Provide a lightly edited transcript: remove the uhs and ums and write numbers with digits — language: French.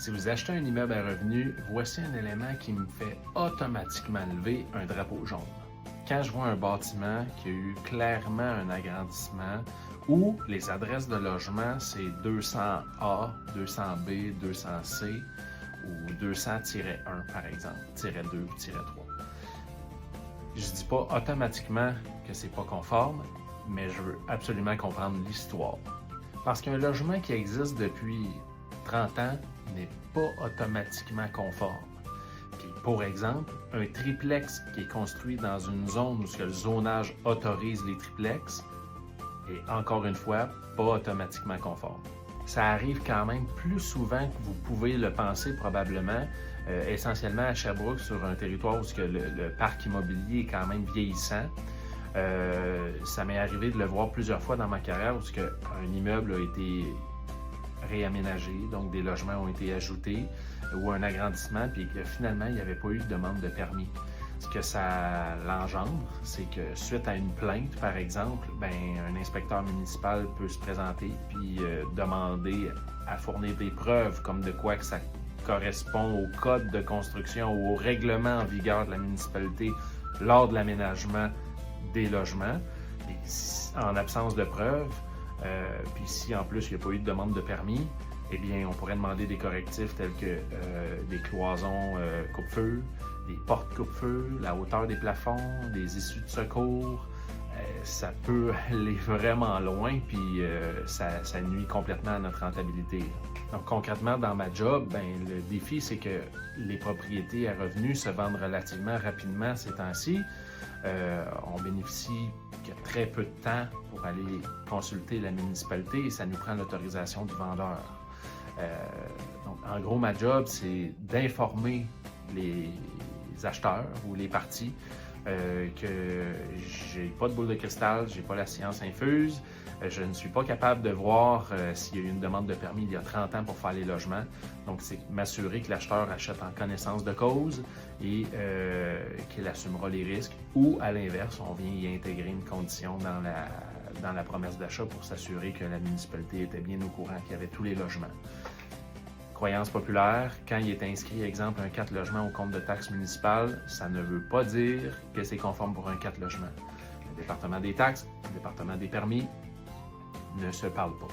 Si vous achetez un immeuble à revenu, voici un élément qui me fait automatiquement lever un drapeau jaune. Quand je vois un bâtiment qui a eu clairement un agrandissement où les adresses de logement, c'est 200A, 200B, 200C ou 200-1 par exemple, -2 ou -3. Je ne dis pas automatiquement que c'est pas conforme, mais je veux absolument comprendre l'histoire. Parce qu'un logement qui existe depuis 30 ans n'est pas automatiquement conforme. Puis, pour exemple, un triplex qui est construit dans une zone où le zonage autorise les triplex est encore une fois pas automatiquement conforme. Ça arrive quand même plus souvent que vous pouvez le penser probablement, essentiellement à Sherbrooke, sur un territoire où le parc immobilier est quand même vieillissant. Ça m'est arrivé de le voir plusieurs fois dans ma carrière où un immeuble a été réaménagé, donc des logements ont été ajoutés ou un agrandissement, puis que finalement, il n'y avait pas eu de demande de permis. Ce que ça l'engendre, c'est que suite à une plainte, par exemple, un inspecteur municipal peut se présenter puis demander à fournir des preuves comme de quoi que ça correspond au code de construction ou au règlement en vigueur de la municipalité lors de l'aménagement des logements. Et en absence de preuves, puis si en plus il n'y a pas eu de demande de permis, eh bien on pourrait demander des correctifs tels que des cloisons coupe-feu, des portes coupe-feu, la hauteur des plafonds, des issues de secours. Ça peut aller vraiment loin, puis ça nuit complètement à notre rentabilité. Donc concrètement, dans ma job, le défi, c'est que les propriétés à revenus se vendent relativement rapidement ces temps-ci. On bénéficie de très peu de temps pour aller consulter la municipalité et ça nous prend l'autorisation du vendeur. Donc, en gros, ma job, c'est d'informer les acheteurs ou les parties que j'ai pas de boule de cristal, j'ai pas la science infuse, je ne suis pas capable de voir s'il y a eu une demande de permis il y a 30 ans pour faire les logements. Donc, c'est m'assurer que l'acheteur achète en connaissance de cause et qu'il assumera les risques. Ou, à l'inverse, on vient y intégrer une condition dans la promesse d'achat pour s'assurer que la municipalité était bien au courant qu'il y avait tous les logements. Croyance populaire, quand il est inscrit, exemple, un 4 logements au compte de taxes municipales, ça ne veut pas dire que c'est conforme pour un 4 logements. Le département des taxes, le département des permis ne se parlent pas.